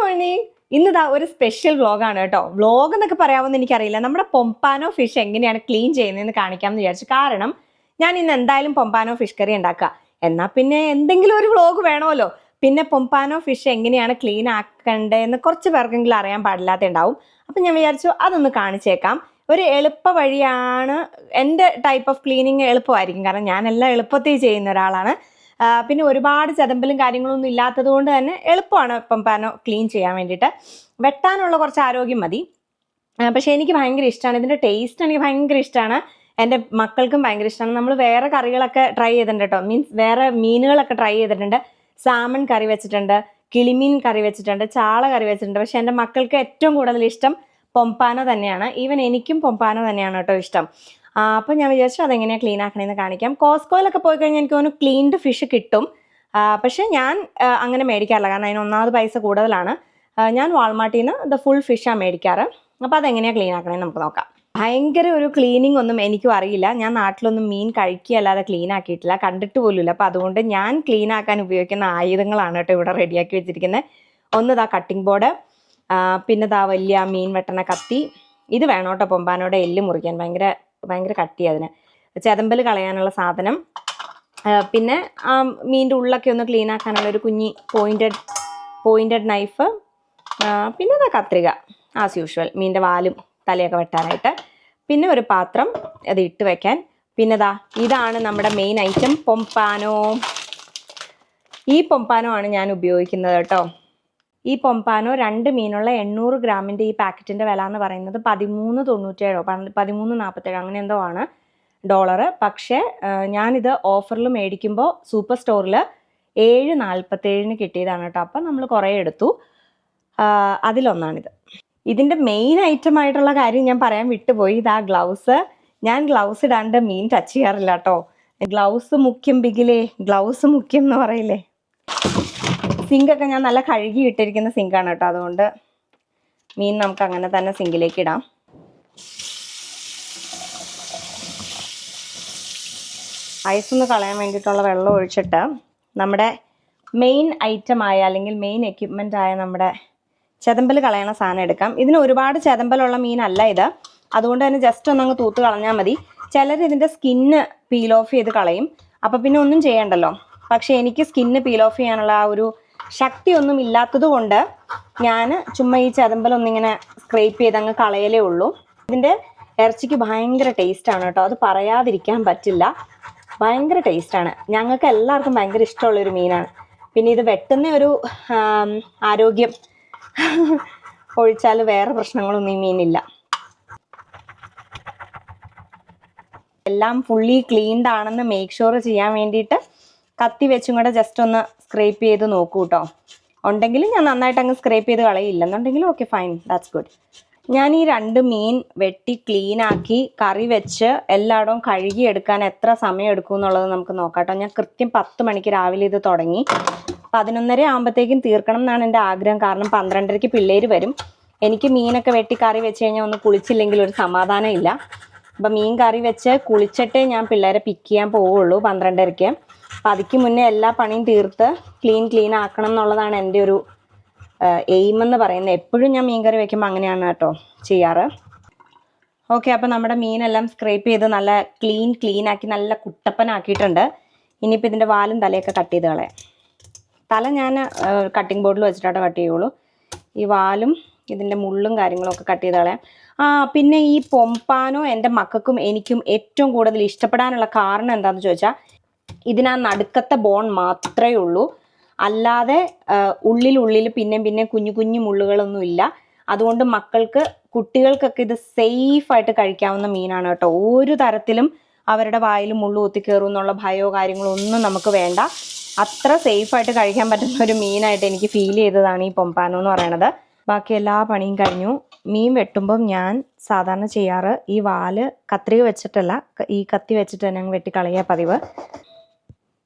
Morning. ഇന്നിതാ ഒരു special വ്ളോഗാണ് കേട്ടോ. വ്ളോഗ് എന്നൊക്കെ പറയാമെന്ന് എനിക്കറിയില്ല. നമ്മുടെ പൊമ്പാനോ ഫിഷ് എങ്ങനെയാണ് ക്ലീൻ ചെയ്യുന്നതെന്ന് കാണിക്കാമെന്ന് വിചാരിച്ചു. കാരണം ഞാൻ ഇന്ന് എന്തായാലും പൊമ്പാനോ ഫിഷ് കറി ഉണ്ടാക്കുക. എന്നാൽ പിന്നെ എന്തെങ്കിലും ഒരു വ്ളോഗ് വേണമല്ലോ. പിന്നെ പൊമ്പാനോ ഫിഷ് എങ്ങനെയാണ് ക്ലീൻ ആക്കേണ്ടതെന്ന് കുറച്ച് പേർക്കെങ്കിലും അറിയാൻ പാടില്ലാത്തുണ്ടാവും. അപ്പം ഞാൻ വിചാരിച്ചു അതൊന്ന് കാണിച്ചേക്കാം. ഒരു എളുപ്പ വഴിയാണ്. എൻ്റെ ടൈപ്പ് ഓഫ് ക്ലീനിങ് എളുപ്പമായിരിക്കും, കാരണം ഞാൻ എല്ലാം എളുപ്പത്തിൽ ചെയ്യുന്ന ഒരാളാണ്. പിന്നെ ഒരുപാട് ചതമ്പലും കാര്യങ്ങളൊന്നും ഇല്ലാത്തത് കൊണ്ട് തന്നെ എളുപ്പമാണ് പൊമ്പാനോ ക്ലീൻ ചെയ്യാൻ വേണ്ടിയിട്ട്. വെട്ടാനുള്ള കുറച്ച് ആരോഗ്യം മതി. പക്ഷെ എനിക്ക് ഭയങ്കര ഇഷ്ടമാണ്. ഇതിൻ്റെ ടേസ്റ്റ് എനിക്ക് ഭയങ്കര ഇഷ്ടമാണ്. എൻ്റെ മക്കൾക്കും ഭയങ്കര ഇഷ്ടമാണ്. നമ്മൾ വേറെ കറികളൊക്കെ ട്രൈ ചെയ്തിട്ടുണ്ട് കേട്ടോ. മീൻസ് വേറെ മീനുകളൊക്കെ ട്രൈ ചെയ്തിട്ടുണ്ട്. സാമൺ കറി വെച്ചിട്ടുണ്ട്, കിളിമീൻ കറി വെച്ചിട്ടുണ്ട്, ചാള കറി വെച്ചിട്ടുണ്ട്. പക്ഷെ എൻ്റെ മക്കൾക്ക് ഏറ്റവും കൂടുതൽ ഇഷ്ടം പൊമ്പാനോ തന്നെയാണ്. ഈവൻ എനിക്കും പൊമ്പാനോ തന്നെയാണ് കേട്ടോ ഇഷ്ടം. അപ്പം ഞാൻ വിചാരിച്ചു അതെങ്ങനെയാണ് ക്ലീൻ ആക്കണമെന്ന് കാണിക്കാം. കോസ്കോയിലൊക്കെ പോയി കഴിഞ്ഞാൽ എനിക്ക് തോന്നുന്നു ക്ലീൻഡ് ഫിഷ് കിട്ടും. പക്ഷെ ഞാൻ അങ്ങനെ മേടിക്കാറില്ല, കാരണം അതിന് ഒന്നാമത് പൈസ കൂടുതലാണ്. ഞാൻ വാൾമാർട്ടിൽ നിന്ന് ദ ഫുൾ ഫിഷാണ് മേടിക്കാറ്. അപ്പോൾ അതെങ്ങനെയാണ് ക്ലീൻ ആക്കണമെന്ന് നമുക്ക് നോക്കാം. ഭയങ്കര ഒരു ക്ലീനിങ് ഒന്നും എനിക്കും അറിയില്ല. ഞാൻ നാട്ടിലൊന്നും മീൻ കഴിക്കുകയല്ലാതെ ക്ലീൻ ആക്കിയിട്ടില്ല, കണ്ടിട്ട് പോലുമില്ല. അപ്പോൾ അതുകൊണ്ട് ഞാൻ ക്ലീൻ ആക്കാൻ ഉപയോഗിക്കുന്ന ആയുധങ്ങളാണ് കേട്ടോ ഇവിടെ റെഡിയാക്കി വെച്ചിരിക്കുന്നത്. ഒന്ന് ദാ കട്ടിംഗ് ബോർഡ്, പിന്നെ ദാ വലിയ മീൻ വെട്ടണ കത്തി. ഇത് വേണം കേട്ടോ പൊമ്പാനോടെ എല്ല് മുറിക്കാൻ. ഭയങ്കര കട്ടി അതിന്. ചെതമ്പൽ കളയാനുള്ള സാധനം, പിന്നെ മീനിൻ്റെ ഉള്ളൊക്കെ ഒന്ന് ക്ലീൻ ആക്കാനുള്ള ഒരു കുഞ്ഞി പോയിൻറ്റഡ് നൈഫ്, പിന്നെ അതാ കത്രിക ആസ് യൂഷ്വൽ മീനിൻ്റെ വാലും തലയൊക്കെ വെട്ടാനായിട്ട്, പിന്നെ ഒരു പാത്രം അത് ഇട്ട് വയ്ക്കാൻ. പിന്നെ ഇതാണ് നമ്മുടെ മെയിൻ ഐറ്റം, പൊമ്പാനോ. ഈ പൊമ്പാനോ ആണ് ഞാൻ ഉപയോഗിക്കുന്നത് കേട്ടോ. ഈ പൊമ്പാനോ 2 മീനുള്ള 800 ഗ്രാമിൻ്റെ ഈ പാക്കറ്റിൻ്റെ വില എന്ന് പറയുന്നത് $13.97 $13.47 അങ്ങനെ എന്തോ ആണ് ഡോളർ. പക്ഷേ ഞാനിത് ഓഫറിൽ മേടിക്കുമ്പോൾ സൂപ്പർ സ്റ്റോറിൽ $7.47 കിട്ടിയതാണ് കേട്ടോ. അപ്പം നമ്മൾ കുറേ എടുത്തു. അതിലൊന്നാണിത്. ഇതിൻ്റെ മെയിൻ ഐറ്റം ആയിട്ടുള്ള കാര്യം ഞാൻ പറയാൻ വിട്ടുപോയി. ഇതാ ഗ്ലൗസ്. ഞാൻ ഗ്ലൗസ് ഇടാണ്ട് മീൻ ടച്ച് ചെയ്യാറില്ല കേട്ടോ. ഗ്ലൗസ് മുഖ്യം ബിഗിലേ, ഗ്ലൗസ് മുഖ്യം എന്ന് പറയില്ലേ. സിങ്കൊക്കെ ഞാൻ നല്ല കഴുകി ഇട്ടിരിക്കുന്ന സിങ്കാണ് കേട്ടോ. അതുകൊണ്ട് മീൻ നമുക്ക് അങ്ങനെ തന്നെ സിങ്കിലേക്ക് ഇടാം. ഐസൊന്ന് കളയാൻ വേണ്ടിയിട്ടുള്ള വെള്ളം ഒഴിച്ചിട്ട് നമ്മുടെ മെയിൻ ഐറ്റമായ അല്ലെങ്കിൽ മെയിൻ എക്യുപ്മെൻ്റ് ആയ നമ്മുടെ ചെതമ്പൽ കളയണ സാധനം എടുക്കാം. ഇതിന് ഒരുപാട് ചെതമ്പലുള്ള മീനല്ല ഇത്, അതുകൊണ്ട് തന്നെ ജസ്റ്റ് ഒന്നങ്ങ് തൂത്ത് കളഞ്ഞാൽ മതി. ചിലർ ഇതിൻ്റെ സ്കിന്ന് പീൽ ഓഫ് ചെയ്ത് കളയും, അപ്പം പിന്നെ ഒന്നും ചെയ്യണ്ടല്ലോ. പക്ഷേ എനിക്ക് സ്കിന്ന് പീൽ ഓഫ് ചെയ്യാനുള്ള ആ ഒരു ശക്തിയൊന്നും ഇല്ലാത്തത് കൊണ്ട് ഞാൻ ചുമ്മാ ഈ ചെതമ്പലൊന്നിങ്ങനെ സ്ക്രേപ്പ് ചെയ്ത് അങ്ങ് കളയലേ ഉള്ളൂ. ഇതിൻ്റെ ഇറച്ചിക്ക് ഭയങ്കര ടേസ്റ്റാണ് കേട്ടോ, അത് പറയാതിരിക്കാൻ പറ്റില്ല. ഭയങ്കര ടേസ്റ്റാണ്. ഞങ്ങൾക്ക് എല്ലാവർക്കും ഭയങ്കര ഇഷ്ടമുള്ളൊരു മീനാണ്. പിന്നെ ഇത് വെട്ടുന്ന ഒരു ആരോഗ്യം ഒഴിച്ചാൽ വേറെ പ്രശ്നങ്ങളൊന്നും ഈ മീനില്ല. എല്ലാം ഫുള്ളി ക്ലീൻഡ് ആണെന്ന് മേക്ക് ഷുവർ ചെയ്യാൻ വേണ്ടിയിട്ട് കത്തി വെച്ചും കൂടെ ജസ്റ്റ് ഒന്ന് സ്ക്രേപ്പ് ചെയ്ത് നോക്കൂ കേട്ടോ. ഉണ്ടെങ്കിൽ ഞാൻ നന്നായിട്ട് അങ്ങ് സ്ക്രേപ്പ് ചെയ്ത് കളയില്ലെന്നുണ്ടെങ്കിലും ഓക്കെ, ഫൈൻ, ദാറ്റ്സ് ഗുഡ്. ഞാൻ ഈ 2 മീൻ വെട്ടി ക്ലീനാക്കി കറി വെച്ച് എല്ലായിടവും കഴുകിയെടുക്കാൻ എത്ര സമയം എടുക്കും എന്നുള്ളത് നമുക്ക് നോക്കാം കേട്ടോ. ഞാൻ കൃത്യം 10 മണിക്ക് രാവിലെ ഇത് തുടങ്ങി. 11:30 ആകുമ്പോഴത്തേക്കും തീർക്കണം എന്നാണ് എൻ്റെ ആഗ്രഹം. കാരണം 12:30 പിള്ളേർ വരും. എനിക്ക് മീനൊക്കെ വെട്ടി കറി വെച്ച് കഴിഞ്ഞാൽ ഒന്ന് കുളിച്ചില്ലെങ്കിൽ ഒരു സമാധാനം ഇല്ല. അപ്പം മീൻ കറി വെച്ച് കുളിച്ചിട്ടേ ഞാൻ പിള്ളേരെ പിക്ക് ചെയ്യാൻ പോവുള്ളൂ 12:30. അപ്പം അതിക്ക് മുന്നേ എല്ലാ പണിയും തീർത്ത് ക്ലീൻ ആക്കണം എന്നുള്ളതാണ് എൻ്റെ ഒരു എയിം എന്ന് പറയുന്നത്. എപ്പോഴും ഞാൻ മീൻ കറി വെക്കുമ്പോൾ അങ്ങനെയാണ് കേട്ടോ ചെയ്യാറ്. ഓക്കെ, അപ്പം നമ്മുടെ മീനെല്ലാം സ്ക്രേപ്പ് ചെയ്ത് നല്ല ക്ലീൻ ആക്കി നല്ല കുട്ടപ്പനാക്കിയിട്ടുണ്ട്. ഇനിയിപ്പോൾ ഇതിൻ്റെ വാലും തലയൊക്കെ കട്ട് ചെയ്ത് കളയാം. തല ഞാൻ കട്ടിംഗ് ബോർഡിൽ വെച്ചിട്ടാണ് കട്ട് ചെയ്യുള്ളൂ. ഈ വാലും ഇതിൻ്റെ മുള്ളും കാര്യങ്ങളൊക്കെ കട്ട് ചെയ്ത് കളയാം. പിന്നെ ഈ പൊമ്പാനോ എൻ്റെ മക്കൾക്കും എനിക്കും ഏറ്റവും കൂടുതൽ ഇഷ്ടപ്പെടാനുള്ള കാരണം എന്താണെന്ന് ചോദിച്ചാൽ, ഇതിനാ നടുക്കത്തെ ബോൺ മാത്രമേ ഉള്ളൂ. അല്ലാതെ ഉള്ളിൽ പിന്നെ കുഞ്ഞു മുള്ളുകളൊന്നും ഇല്ല. അതുകൊണ്ട് കുട്ടികൾക്കൊക്കെ ഇത് സേഫായിട്ട് കഴിക്കാവുന്ന മീനാണ് കേട്ടോ. ഒരു തരത്തിലും അവരുടെ വായിൽ മുള്ളു കുത്തി കയറും എന്നുള്ള ഭയമോ കാര്യങ്ങളോ ഒന്നും നമുക്ക് വേണ്ട. അത്ര സേഫായിട്ട് കഴിക്കാൻ പറ്റുന്ന ഒരു മീനായിട്ട് എനിക്ക് ഫീൽ ചെയ്തതാണ് ഈ പൊമ്പാനോ എന്ന് പറയണത്. ബാക്കി എല്ലാ പണിയും കഴിഞ്ഞു. മീൻ വെട്ടുമ്പം ഞാൻ സാധാരണ ചെയ്യാറ് ഈ വാല് കത്രിക വെച്ചിട്ടല്ല, ഈ കത്തി വെച്ചിട്ട് തന്നെ അങ്ങ് വെട്ടിക്കളയുക പതിവ്.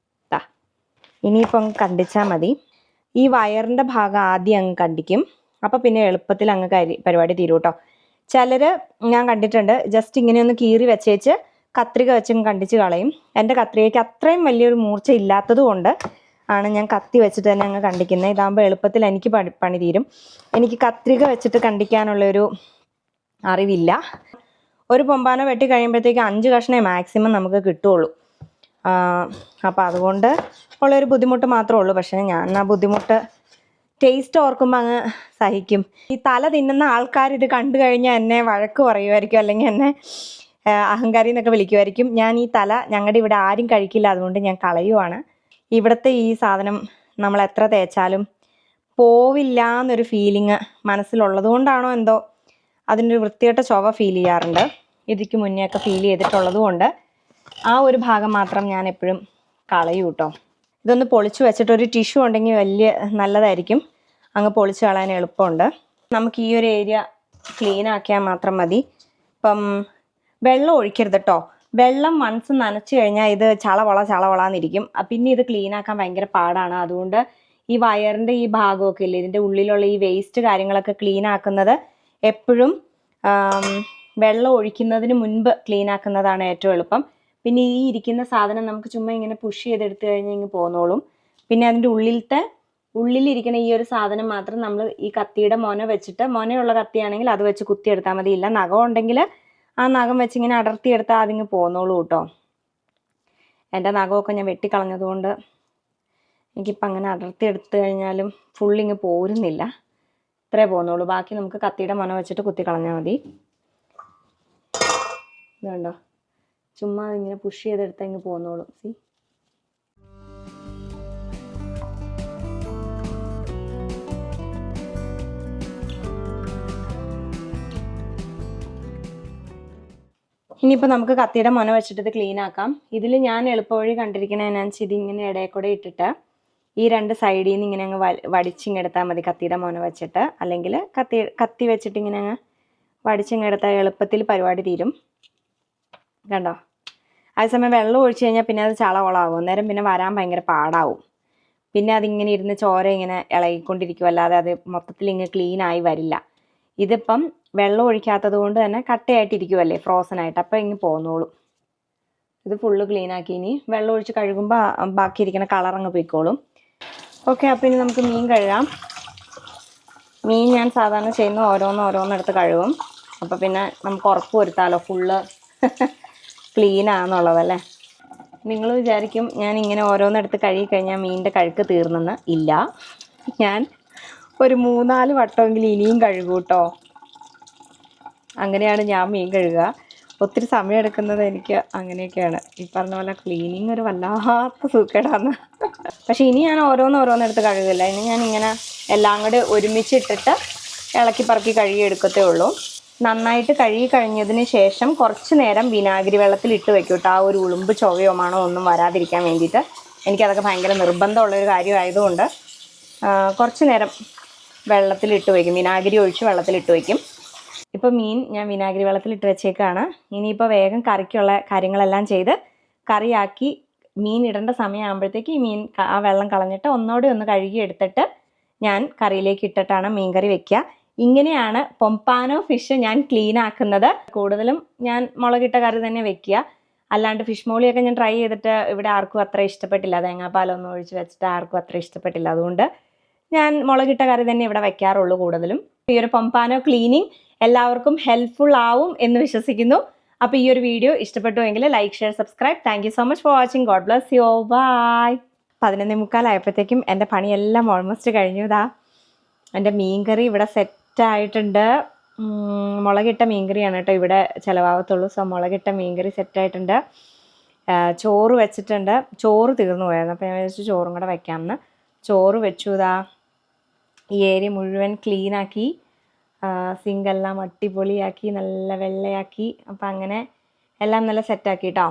ഇനിയിപ്പം കണ്ടിച്ചാൽ മതി. ഈ വയറിൻ്റെ ഭാഗം ആദ്യം അങ്ങ് കണ്ടിക്കും. അപ്പം പിന്നെ എളുപ്പത്തിൽ അങ്ങ് പരിപാടി തീരും കേട്ടോ. ചിലർ ഞാൻ കണ്ടിട്ടുണ്ട് ജസ്റ്റ് ഇങ്ങനെയൊന്ന് കീറി വെച്ചേച്ച് കത്രിക വെച്ചും കണ്ടിച്ച് കളയും. എൻ്റെ കത്രികയ്ക്ക് അത്രയും വലിയൊരു മൂർച്ച ഇല്ലാത്തത് കൊണ്ട് ആണ് ഞാൻ കത്തി വെച്ചിട്ട് തന്നെ അങ്ങ് കണ്ടിക്കുന്നത്. ഇതാകുമ്പോൾ എളുപ്പത്തിൽ എനിക്ക് പണി തീരും. എനിക്ക് കത്രിക വെച്ചിട്ട് കണ്ടിക്കാനുള്ളൊരു അറിവില്ല. ഒരു പൊമ്പാന വെട്ടി കഴിയുമ്പോഴത്തേക്ക് 5 കഷ്ണമേ മാക്സിമം നമുക്ക് കിട്ടുള്ളൂ. അപ്പോൾ അതുകൊണ്ട് ഉള്ളൊരു ബുദ്ധിമുട്ട് മാത്രമേ ഉള്ളൂ. പക്ഷേ ഞാൻ ആ ബുദ്ധിമുട്ട് ടേസ്റ്റ് ഓർക്കുമ്പോൾ അങ്ങ് സഹിക്കും. ഈ തല തിന്നുന്ന ആൾക്കാർ ഇത് കണ്ടു കഴിഞ്ഞാൽ എന്നെ വഴക്ക് പറയുമായിരിക്കും, അല്ലെങ്കിൽ എന്നെ അഹങ്കാരി എന്നൊക്കെ വിളിക്കുമായിരിക്കും. ഞാൻ ഈ തല ഞങ്ങളുടെ ഇവിടെ ആരും കഴിക്കില്ല, അതുകൊണ്ട് ഞാൻ കളയുവാണ്. ഇവിടുത്തെ ഈ സാധനം നമ്മൾ എത്ര തേച്ചാലും പോവില്ല എന്നൊരു ഫീലിങ് മനസ്സിലുള്ളത് കൊണ്ടാണോ എന്തോ അതിൻ്റെ ഒരു വൃത്തികെട്ട ചൊവ ഫീൽ ചെയ്യാറുണ്ട്. ഇതിക്ക് മുന്നേ ഒക്കെ ഫീൽ ചെയ്തിട്ടുള്ളത് കൊണ്ട് ആ ഒരു ഭാഗം മാത്രം ഞാൻ എപ്പോഴും കളയും കേട്ടോ. ഇതൊന്ന് പൊളിച്ച് വെച്ചിട്ട് ഒരു ടിഷ്യൂ ഉണ്ടെങ്കിൽ വലിയ നല്ലതായിരിക്കും, അങ്ങ് പൊളിച്ച് കളയാൻ എളുപ്പമുണ്ട്. നമുക്ക് ഈ ഒരു ഏരിയ ക്ലീൻ ആക്കിയാൽ മാത്രം മതി. ഇപ്പം വെള്ളം ഒഴിക്കരുത് കേട്ടോ. വെള്ളം മനസ്സ് നനച്ച് കഴിഞ്ഞാൽ ഇത് ചളവളാന്നിരിക്കും. പിന്നെ ഇത് ക്ലീൻ ആക്കാൻ ഭയങ്കര പാടാണ്. അതുകൊണ്ട് ഈ വയറിൻ്റെ ഈ ഭാഗമൊക്കെ ഇല്ലേ, ഇതിൻ്റെ ഉള്ളിലുള്ള ഈ വേസ്റ്റ് കാര്യങ്ങളൊക്കെ ക്ലീൻ ആക്കുന്നത് എപ്പോഴും വെള്ളം ഒഴിക്കുന്നതിന് മുൻപ് ക്ലീൻ ആക്കുന്നതാണ് ഏറ്റവും എളുപ്പം. പിന്നെ ഈ ഇരിക്കുന്ന സാധനം നമുക്ക് ചുമ്മാ ഇങ്ങനെ പുഷ് ചെയ്തെടുത്ത് കഴിഞ്ഞാൽ ഇങ്ങ് പോന്നോളും. പിന്നെ അതിൻ്റെ ഉള്ളിലിരിക്കുന്ന ഈ ഒരു സാധനം മാത്രം നമ്മൾ ഈ കത്തിയുടെ മൊന വെച്ചിട്ട്, മൊനയുള്ള കത്തിയാണെങ്കിൽ അത് വെച്ച് കുത്തിയെടുത്താൽ മതി. ഇല്ല നഖം ഉണ്ടെങ്കിൽ ആ നഖം വെച്ച് ഇങ്ങനെ അടർത്തിയെടുത്താൽ അതിങ്ങ് പോന്നോളൂ കേട്ടോ. എൻ്റെ നഖമൊക്കെ ഞാൻ വെട്ടിക്കളഞ്ഞതുകൊണ്ട് എനിക്കിപ്പോൾ അങ്ങനെ അടർത്തിയെടുത്ത് കഴിഞ്ഞാലും ഫുള്ളിങ്ങ് പോരുന്നില്ല. ഇത്രേ പോന്നോളൂ. ബാക്കി നമുക്ക് കത്തിയുടെ മൊന വെച്ചിട്ട് കുത്തി കളഞ്ഞാൽ മതി. ഇതുണ്ടോ, ചുമ്മാ ഇങ്ങനെ പുഷ് ചെയ്തെടുത്താൽ ഇങ്ങ് പോന്നോളൂ. സി ഇനിയിപ്പോൾ നമുക്ക് കത്തിയുടെ മൊന വെച്ചിട്ട് ഇത് ക്ലീൻ ആക്കാം. ഇതിൽ ഞാൻ എളുപ്പവഴി കണ്ടിരിക്കണതിനനുസരിച്ച് ഇതിങ്ങനെ ഇടയിൽ കൂടെ ഇട്ടിട്ട് ഈ 2 സൈഡിൽ നിന്ന് ഇങ്ങനെ അങ്ങ് വടിച്ചിങ്ങെടുത്താൽ മതി കത്തിയുടെ മൊന വെച്ചിട്ട്. അല്ലെങ്കിൽ കത്തി വെച്ചിട്ട് ഇങ്ങനെ അങ്ങ് വടിച്ചിങ്ങെടുത്താൽ എളുപ്പത്തിൽ പരിപാടി തീരും. കണ്ടോ? അതേസമയം വെള്ളം ഒഴിച്ച് കഴിഞ്ഞാൽ പിന്നെ അത് ചളവളാവും. അന്നേരം പിന്നെ വരാൻ ഭയങ്കര പാടാവും. പിന്നെ അതിങ്ങനെ ഇരുന്ന് ചോര ഇങ്ങനെ ഇളകിക്കൊണ്ടിരിക്കും, അല്ലാതെ അത് മൊത്തത്തിൽ ഇങ്ങനെ ക്ലീൻ ആയി വരില്ല. ഇതിപ്പം വെള്ളം ഒഴിക്കാത്തത് കൊണ്ട് തന്നെ കട്ടയായിട്ടിരിക്കുമല്ലേ, ഫ്രോസൺ ആയിട്ട്. അപ്പം ഇങ്ങ് പോന്നോളും. ഇത് ഫുള്ള് ക്ലീൻ ആക്കി ഇനി വെള്ളം ഒഴിച്ച് കഴുകുമ്പോൾ ബാക്കിയിരിക്കുന്ന കളറങ്ങ് പോയിക്കോളും. ഓക്കെ, അപ്പോൾ ഇനി നമുക്ക് മീൻ കഴുകാം. മീൻ ഞാൻ സാധാരണ ചെയ്യുന്ന ഓരോന്നെടുത്ത് കഴുകും. അപ്പോൾ പിന്നെ നമുക്ക് ഉറപ്പ് വരുത്താമല്ലോ ഫുള്ള് ക്ലീൻ ആണെന്നുള്ളതല്ലേ. നിങ്ങൾ വിചാരിക്കും ഞാൻ ഇങ്ങനെ ഓരോന്നെടുത്ത് കഴുകി കഴിഞ്ഞാൽ മീനിൻ്റെ കഴുക്ക് തീർന്നെന്ന്. ഇല്ല, ഞാൻ ഒരു 3-4 വട്ടമെങ്കിലും ഇനിയും കഴുകും കേട്ടോ. അങ്ങനെയാണ് ഞാൻ മീൻ കഴുകുക. ഒത്തിരി സമയം എടുക്കുന്നത് എനിക്ക് അങ്ങനെയൊക്കെയാണ്. ഈ പറഞ്ഞ പോലെ ക്ലീനിങ് ഒരു വല്ലാത്ത സൂക്കേടാണ്. പക്ഷെ ഇനി ഞാൻ ഓരോന്നെടുത്ത് കഴുകില്ല. ഇനി ഞാൻ ഇങ്ങനെ എല്ലാം കൂടി ഒരുമിച്ചിട്ടിട്ട് ഇളക്കി പറക്കി കഴുകി എടുക്കത്തേ ഉള്ളൂ. നന്നായിട്ട് കഴുകി കഴിഞ്ഞതിന് ശേഷം കുറച്ച് നേരം വിനാഗിരി വെള്ളത്തിൽ ഇട്ട് വെക്കും കേട്ടോ. ആ ഒരു ഉളുമ്പ് ചൊവയോ മണോ ഒന്നും വരാതിരിക്കാൻ വേണ്ടിയിട്ട്. എനിക്കതൊക്കെ ഭയങ്കര നിർബന്ധമുള്ളൊരു കാര്യമായതുകൊണ്ട് കുറച്ച് നേരം വെള്ളത്തിലിട്ട് വയ്ക്കും. വിനാഗിരി ഒഴിച്ച് വെള്ളത്തിലിട്ട് വയ്ക്കും. ഇപ്പോൾ മീൻ ഞാൻ വിനാഗിരി വെള്ളത്തിലിട്ട് വെച്ചേക്കാണ്. ഇനിയിപ്പോൾ വേഗം കറിക്കുള്ള കാര്യങ്ങളെല്ലാം ചെയ്ത് കറിയാക്കി മീൻ ഇടേണ്ട സമയമാകുമ്പോഴത്തേക്ക് ഈ മീൻ ആ വെള്ളം കളഞ്ഞിട്ട് ഒന്ന് കഴുകി എടുത്തിട്ട് ഞാൻ കറിയിലേക്ക് ഇട്ടിട്ടാണ് മീൻ കറി വെക്കുക. ഇങ്ങനെയാണ് പൊമ്പാനോ ഫിഷ് ഞാൻ ക്ലീൻ ആക്കുന്നത്. കൂടുതലും ഞാൻ മുളകിട്ട കറി തന്നെ വെക്കുക. അല്ലാണ്ട് ഫിഷ് മോളിയൊക്കെ ഞാൻ ട്രൈ ചെയ്തിട്ട് ഇവിടെ ആർക്കും അത്ര ഇഷ്ടപ്പെട്ടില്ല. തേങ്ങാപ്പാലൊന്നും ഒഴിച്ച് വെച്ചിട്ട് ആർക്കും അത്ര ഇഷ്ടപ്പെട്ടില്ല. അതുകൊണ്ട് ഞാൻ മുളകിട്ട കറി തന്നെ ഇവിടെ വെക്കാറുള്ളൂ കൂടുതലും. ഈ ഒരു പൊമ്പാനോ ക്ലീനിങ് എല്ലാവർക്കും ഹെൽപ്ഫുൾ ആവും എന്ന് വിശ്വസിക്കുന്നു. അപ്പോൾ ഈ ഒരു വീഡിയോ ഇഷ്ടപ്പെട്ടുവെങ്കിൽ like, share, subscribe. Thank you so much for watching. God bless you. Bye. 11:45 എൻ്റെ പണിയെല്ലാം ഓൾമോസ്റ്റ് കഴിഞ്ഞു. ഇതാ എൻ്റെ മീൻകറി ഇവിടെ സെറ്റായിട്ടുണ്ട്. മുളകിട്ട മീൻകറിയാണ് കേട്ടോ ഇവിടെ ചിലവാകത്തുള്ളൂ. സോ മുളകിട്ട മീൻകറി സെറ്റായിട്ടുണ്ട്. ചോറ് വെച്ചിട്ടുണ്ട്. ചോറ് തീർന്നു പോയായിരുന്നു. അപ്പോൾ ഞാൻ വിചാരിച്ചു ചോറും കൂടെ വെക്കാമെന്ന്. ചോറ് വെച്ചു. ഇതാ ഈ ഏരിയ മുഴുവൻ ക്ലീനാക്കി, സിങ്കെല്ലാം അടിപൊളിയാക്കി, നല്ല വെള്ളയാക്കി. അപ്പം അങ്ങനെ എല്ലാം നല്ല സെറ്റാക്കി കേട്ടോ.